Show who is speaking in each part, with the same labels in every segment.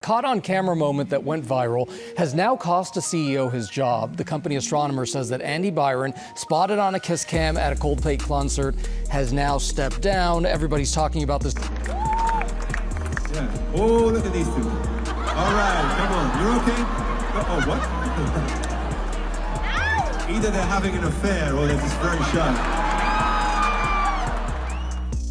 Speaker 1: caught on camera moment that went viral has now cost a CEO his job. The company astronomer says that Andy Byron, spotted on a kiss cam at a Coldplay concert, has now stepped down. Everybody's talking about this.
Speaker 2: Yeah. Oh, look at these two. All right, come on. You're okay? Oh, what? Either they're having an affair or they're just very shy.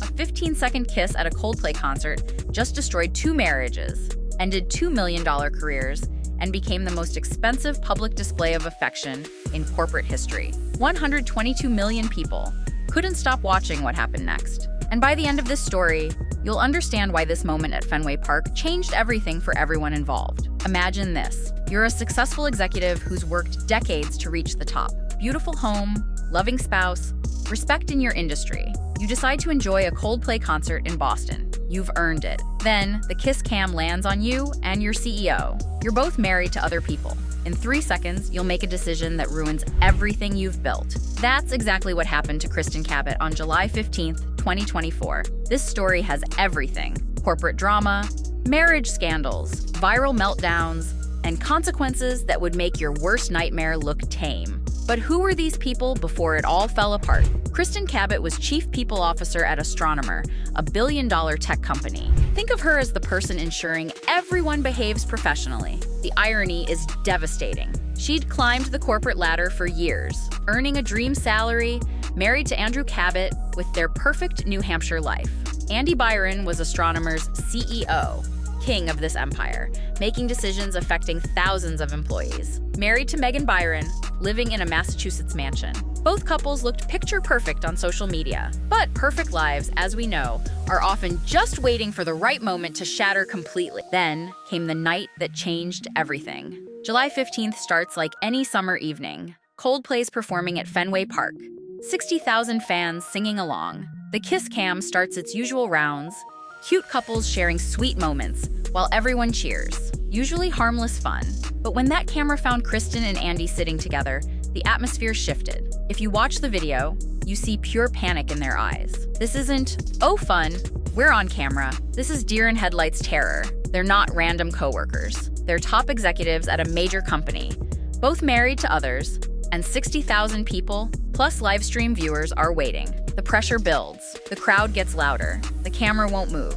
Speaker 3: A 15-second kiss at a Coldplay concert just destroyed 2 marriages, ended $2 million careers, and became the most expensive public display of affection in corporate history. 122 million people couldn't stop watching what happened next. And by the end of this story, you'll understand why this moment at Fenway Park changed everything for everyone involved. Imagine this. You're a successful executive who's worked decades to reach the top. Beautiful home, loving spouse, respect in your industry. You decide to enjoy a Coldplay concert in Boston. You've earned it. Then, the kiss cam lands on you and your CEO. You're both married to other people. In 3 seconds, you'll make a decision that ruins everything you've built. That's exactly what happened to Kristin Cabot on July 15th, 2024. This story has everything: corporate drama, marriage scandals, viral meltdowns, and consequences that would make your worst nightmare look tame. But who were these people before it all fell apart? Kristin Cabot was Chief People Officer at Astronomer, a billion-dollar tech company. Think of her as the person ensuring everyone behaves professionally. The irony is devastating. She'd climbed the corporate ladder for years, earning a dream salary, married to Andrew Cabot, with their perfect New Hampshire life. Andy Byron was Astronomer's CEO, king of this empire, making decisions affecting thousands of employees. Married to Megan Byron, living in a Massachusetts mansion. Both couples looked picture perfect on social media. But perfect lives, as we know, are often just waiting for the right moment to shatter completely. Then came the night that changed everything. July 15th starts like any summer evening. Coldplay's performing at Fenway Park. 60,000 fans singing along. The kiss cam starts its usual rounds. Cute couples sharing sweet moments while everyone cheers. Usually harmless fun. But when that camera found Kristin and Andy sitting together, the atmosphere shifted. If you watch the video, you see pure panic in their eyes. This isn't, oh fun, we're on camera. This is deer in headlights terror. They're not random coworkers. They're top executives at a major company, both married to others, and 60,000 people, plus live stream viewers, are waiting. The pressure builds. The crowd gets louder. The camera won't move.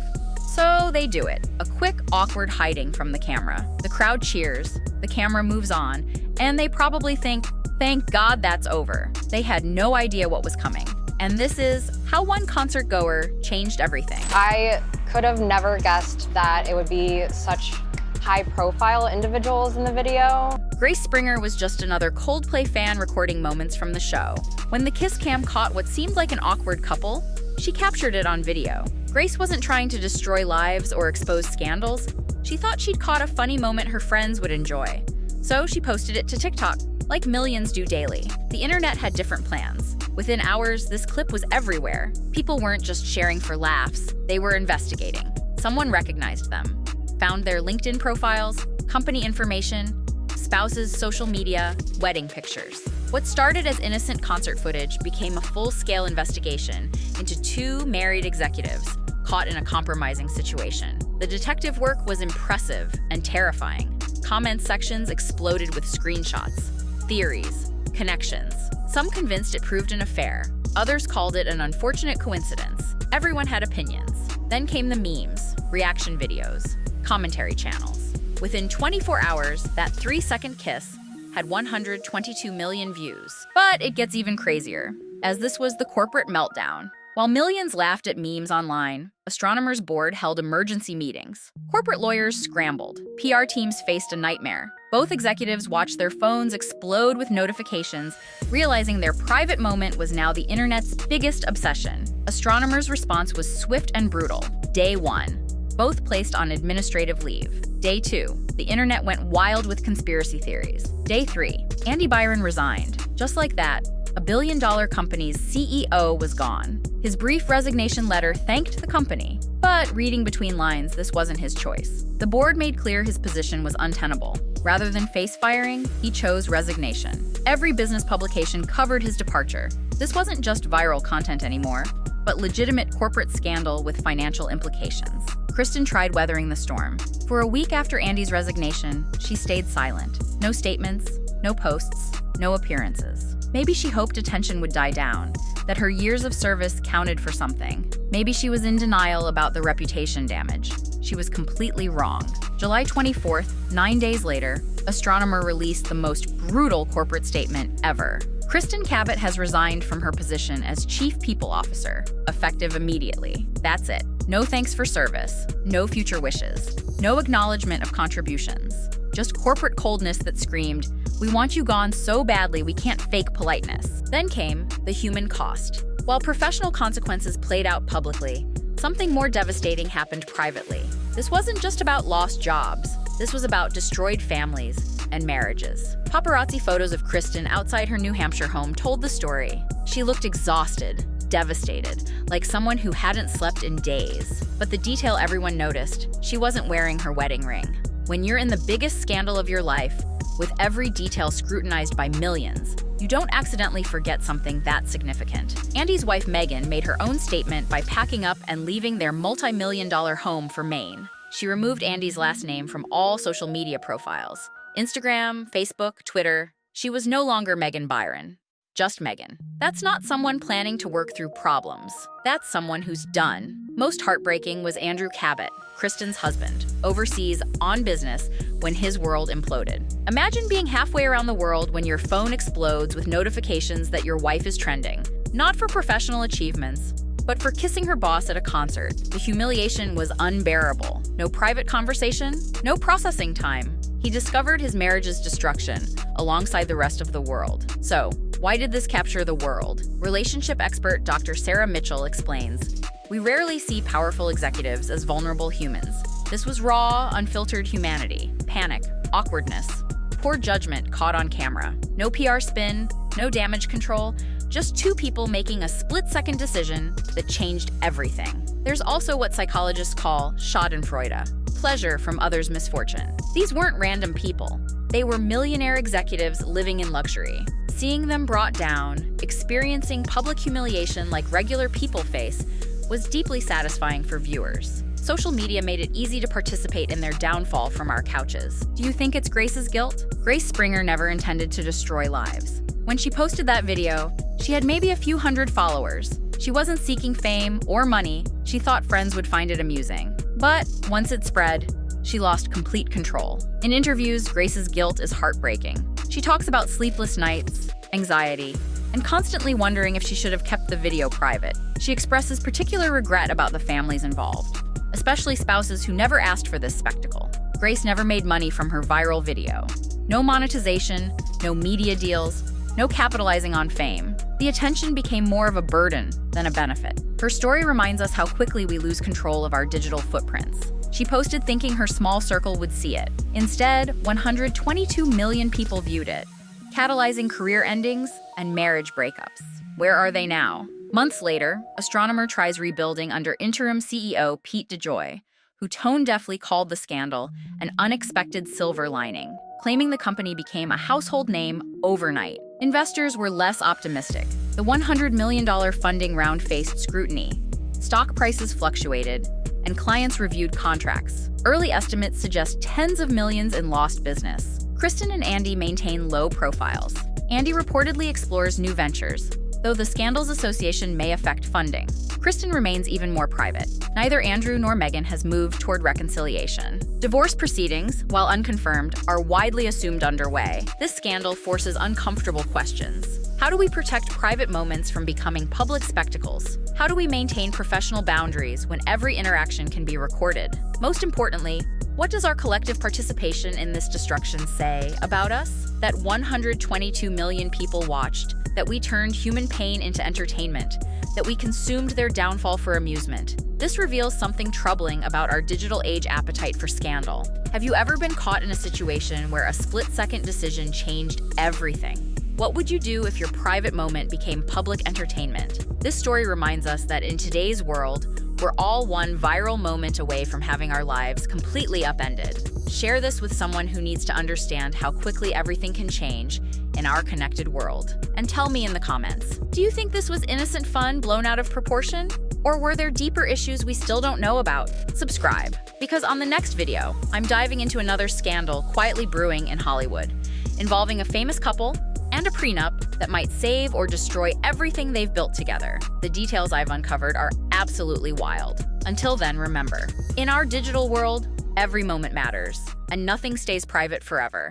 Speaker 3: So they do it. A quick, awkward hiding from the camera. The crowd cheers. The camera moves on. And they probably think, thank God that's over. They had no idea what was coming. And this is how one concert-goer changed everything.
Speaker 4: I could have never guessed that it would be such high-profile individuals in the video.
Speaker 3: Grace Springer was just another Coldplay fan recording moments from the show. When the kiss cam caught what seemed like an awkward couple, she captured it on video. Grace wasn't trying to destroy lives or expose scandals. She thought she'd caught a funny moment her friends would enjoy. So she posted it to TikTok, like millions do daily. The internet had different plans. Within hours, this clip was everywhere. People weren't just sharing for laughs, they were investigating. Someone recognized them, found their LinkedIn profiles, company information, spouses' social media, wedding pictures. What started as innocent concert footage became a full-scale investigation into 2 married executives caught in a compromising situation. The detective work was impressive and terrifying. Comment sections exploded with screenshots, theories, connections. Some convinced it proved an affair. Others called it an unfortunate coincidence. Everyone had opinions. Then came the memes, reaction videos, commentary channels. Within 24 hours, that 3-second kiss had 122 million views. But it gets even crazier, as this was the corporate meltdown. While millions laughed at memes online, Astronomer's board held emergency meetings. Corporate lawyers scrambled. PR teams faced a nightmare. Both executives watched their phones explode with notifications, realizing their private moment was now the internet's biggest obsession. Astronomer's response was swift and brutal. Day 1. Both placed on administrative leave. Day 2. The internet went wild with conspiracy theories. Day 3. Andy Byron resigned. Just like that, a billion-dollar company's CEO was gone. His brief resignation letter thanked the company. But reading between lines, this wasn't his choice. The board made clear his position was untenable. Rather than face firing, he chose resignation. Every business publication covered his departure. This wasn't just viral content anymore. but legitimate corporate scandal with financial implications. Kristin tried weathering the storm. For a week after Andy's resignation, she stayed silent. No statements, no posts, no appearances. Maybe she hoped attention would die down, that her years of service counted for something. Maybe she was in denial about the reputation damage. She was completely wrong. July 24th, 9 days later, Astronomer released the most brutal corporate statement ever. Kristin Cabot has resigned from her position as Chief People Officer, effective immediately. That's it. No thanks for service, no future wishes, no acknowledgement of contributions. Just corporate coldness that screamed, "We want you gone so badly we can't fake politeness." Then came the human cost. While professional consequences played out publicly, something more devastating happened privately. This wasn't just about lost jobs. This was about destroyed families and marriages. Paparazzi photos of Kristin outside her New Hampshire home told the story. She looked exhausted, devastated, like someone who hadn't slept in days. But the detail everyone noticed, she wasn't wearing her wedding ring. When you're in the biggest scandal of your life, with every detail scrutinized by millions, you don't accidentally forget something that significant. Andy's wife Megan made her own statement by packing up and leaving their multi-million-dollar home for Maine. She removed Andy's last name from all social media profiles. Instagram, Facebook, Twitter. She was no longer Megan Byron. Just Megan. That's not someone planning to work through problems. That's someone who's done. Most heartbreaking was Andrew Cabot, Kristin's husband, overseas on business when his world imploded. Imagine being halfway around the world when your phone explodes with notifications that your wife is trending. Not for professional achievements, but for kissing her boss at a concert. The humiliation was unbearable. No private conversation, no processing time. He discovered his marriage's destruction alongside the rest of the world. So, why did this capture the world? Relationship expert Dr. Sarah Mitchell explains, "We rarely see powerful executives as vulnerable humans. This was raw, unfiltered humanity, panic, awkwardness, poor judgment caught on camera. No PR spin, no damage control, just two people making a split-second decision that changed everything." There's also what psychologists call schadenfreude, pleasure from others' misfortune. These weren't random people. They were millionaire executives living in luxury. Seeing them brought down, experiencing public humiliation like regular people face, was deeply satisfying for viewers. Social media made it easy to participate in their downfall from our couches. Do you think it's Grace's guilt? Grace Springer never intended to destroy lives. When she posted that video, she had maybe a few hundred followers. She wasn't seeking fame or money. She thought friends would find it amusing. But once it spread, she lost complete control. In interviews, Grace's guilt is heartbreaking. She talks about sleepless nights, anxiety, and constantly wondering if she should have kept the video private. She expresses particular regret about the families involved, especially spouses who never asked for this spectacle. Grace never made money from her viral video. No monetization, no media deals, no capitalizing on fame. The attention became more of a burden than a benefit. Her story reminds us how quickly we lose control of our digital footprints. She posted thinking her small circle would see it. Instead, 122 million people viewed it, catalyzing career endings and marriage breakups. Where are they now? Months later, Astronomer tries rebuilding under interim CEO Pete DeJoy, who tone-deafly called the scandal an unexpected silver lining, claiming the company became a household name overnight. Investors were less optimistic. The $100 million funding round faced scrutiny. Stock prices fluctuated, and clients reviewed contracts. Early estimates suggest tens of millions in lost business. Kristin and Andy maintain low profiles. Andy reportedly explores new ventures, though the scandal's association may affect funding. Kristin remains even more private. Neither Andrew nor Megan has moved toward reconciliation. Divorce proceedings, while unconfirmed, are widely assumed underway. This scandal forces uncomfortable questions. How do we protect private moments from becoming public spectacles? How do we maintain professional boundaries when every interaction can be recorded? Most importantly, what does our collective participation in this destruction say about us? That 122 million people watched, that we turned human pain into entertainment, that we consumed their downfall for amusement. This reveals something troubling about our digital age appetite for scandal. Have you ever been caught in a situation where a split-second decision changed everything? What would you do if your private moment became public entertainment? This story reminds us that in today's world, we're all one viral moment away from having our lives completely upended. Share this with someone who needs to understand how quickly everything can change in our connected world. And tell me in the comments, do you think this was innocent fun blown out of proportion? Or were there deeper issues we still don't know about? Subscribe, because on the next video, I'm diving into another scandal quietly brewing in Hollywood, involving a famous couple and a prenup that might save or destroy everything they've built together. The details I've uncovered are absolutely wild. Until then, remember, in our digital world, every moment matters, and nothing stays private forever.